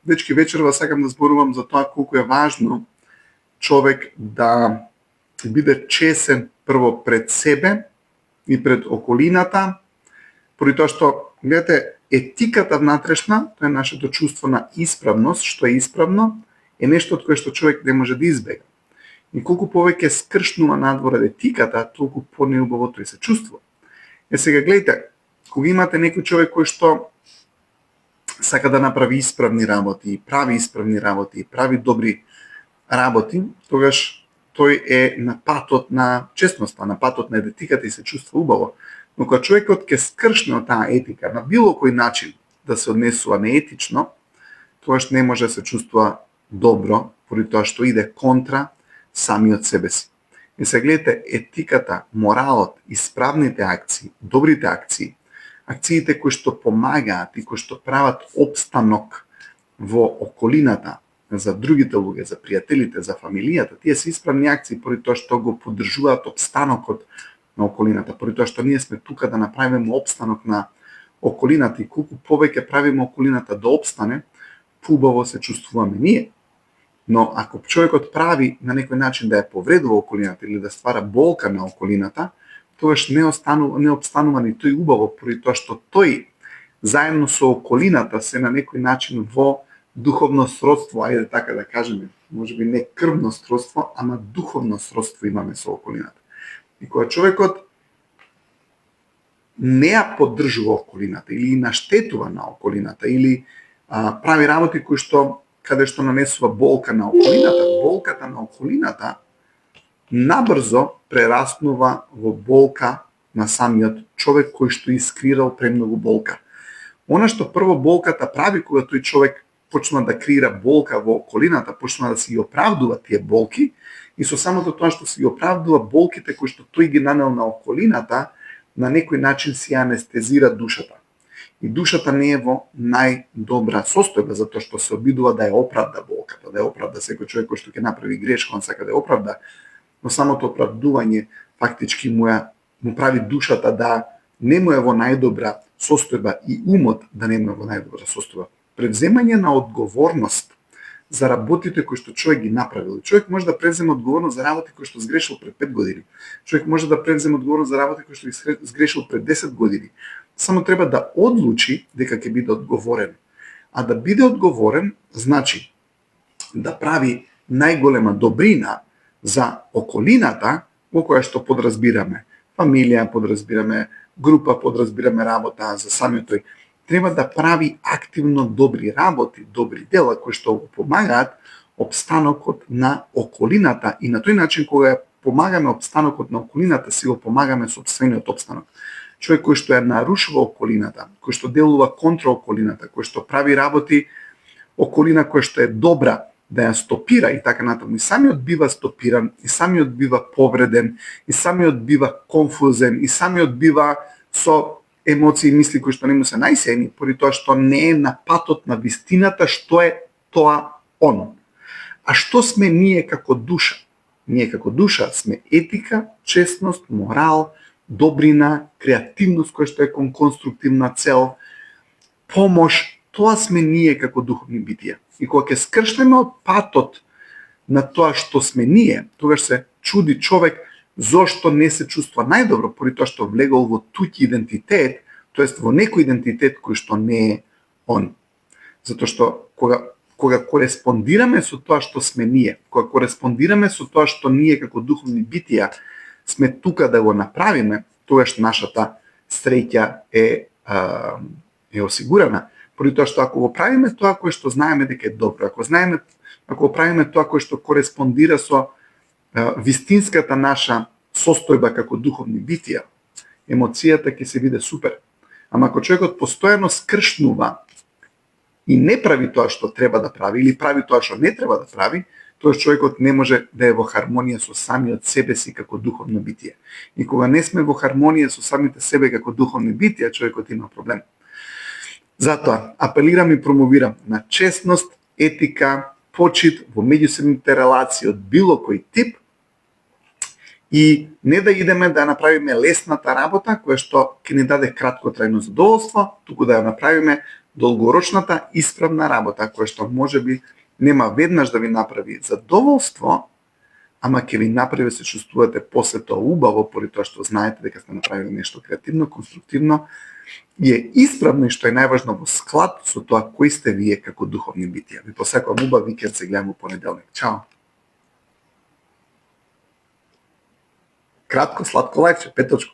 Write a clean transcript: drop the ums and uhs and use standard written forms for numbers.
дечки, вечерва сакам да зборувам за тоа колку е важно човек да биде чесен прво пред себе и пред околината, поради тоа што, гледате, етиката внатрешна, тоа е нашето чувство на исправност, што е исправно, е нешто од кое што човек не може да избега. И колку повеќе скршнува надвор етиката, толку понеубаво тој се чувствува. Сега гледате, кога имате некој човек кој што сака да направи исправни работи, прави исправни работи, прави добри работи, тогаш тој е на патот на честноста, на патот на етиката и се чувства убаво. Но кога човекот ќе скршне од таа етика на било кој начин да се однесува неетично, тогаш не може да се чувствува добро, поради тоа што иде контра самиот себе си. И се гледате, етиката, моралот, исправните акции, добрите акции, акциите кои што помагаат и кои што прават опстанок во околината за другите луѓе, за пријателите, за фамилијата, тие се исправни акции поради тоа што го поддржуваат опстанокот на околината, поради тоа што ние сме тука да направиме опстанок на околината и колку повеќе правиме околината да опстане, поубаво се чувствуваме ние. Но ако човекот прави на некој начин да ја повредува околината или да ствара болка на околината, тогаш не опстанува ни тој убаво, поради тоа што тој заедно со околината се на некој начин во духовно сродство, ајде така да кажеме, можеби не крвно сродство, ама духовно сродство имаме со околината. И кога човекот не ја поддржува околината или наштетува на околината или прави работи кои што каде што нанесува болка на околината, болката на околината набрзо прераснува во болка на самиот човек кој што искрирал премногу болка. Она што прво болката прави кога тој човек почна да креира болка во околината, почна да си ги оправдува тие болки и со самото тоа што си ги оправдува болките кои што тој ги нанел на околината, на некој начин си анестезира душата. И душата не е во најдобра состојба, затоа што се обидува да ја оправда болката, да ја оправда секој човек кој што ќе направи грешка, он сака да ја оправда, но самото оправдување фактички му прави душата да не му е во најдобра состојба и умот да не му е во најдобра состојба. Превземање на одговорност за работите кои што човек ги направил. Човек може да преземе одговорност за работи кои што сгрешил пред 5 години. Човек може да преземе одговорност за работи кои што ги сгрешил пред 10 години. Само треба да одлучи дека ќе биде одговорен. А да биде одговорен значи да прави најголема добрина за околината, во која што подразбираме фамилија, подразбираме група, подразбираме работа за самиот тој. Треба да прави активно добри работи, добри дела кои што го помагаат опстанокот на околината и на тој начин кога ја помагаме опстанокот на околината, си го помагаме собствениот опстанок. Човек кој што ја нарушува околината, кој што делува контра околината, кој што прави работи околина која што е добра да ја стопира и така натаму, и самиот бива стопиран, и самиот бива повреден, и самиот бива конфузен, и самиот бива со емоции и мисли кои што не му се најсени, поради тоа што не е на патот на вистината што е тоа он. А што сме ние како душа? Ние како душа сме етика, честност, морал, добрина, креативност која што е кон конструктивна цел, помош, тоа сме ние како духовни битија. И кога ќе скршнеме од патот на тоа што сме ние, тогаш се чуди човек зошто не се чувства најдобро, поради тоа што влегол во туѓ идентитет, тоест во некој идентитет кој што не е он. Затоа што кога кореспондираме со тоа што сме ние, кога кореспондираме со тоа што ние како духовни битија сме тука да го направиме, тогаш нашата среќа е осигурана. Поради тоа што ако го правиме тоа кое што знаеме дека е добро, ако го правиме тоа кое што кореспондира со вистинската наша состојба како духовни битија, емоцијата ќе се биде супер. Ама ако човекот постојано скршнува и не прави тоа што треба да прави или прави тоа што не треба да прави, тоа човекот не може да е во хармонија со самиот себе си како духовно битие. И кога не сме во хармонија со самите себе како духовни битија, човекот има проблем. Затоа апелирам и промовирам на честност, етика, почит во меѓусебните релации од било кој тип и не да идеме да направиме лесната работа која што ќе ни даде краткотрајно задоволство, туку да ја направиме долгорочната исправна работа, која што можеби нема веднаш да ви направи задоволство, ама ќе ви направи да се чувствувате после тоа убаво, поради тоа што знаете дека сте направили нешто креативно, конструктивно, и е исправно и што е најважно во склад со тоа кои сте вие како духовни битија. Ви посакувам убав викенд, се гледаме во понеделник. Чао! Кратко, сладко лајче, 5 точка.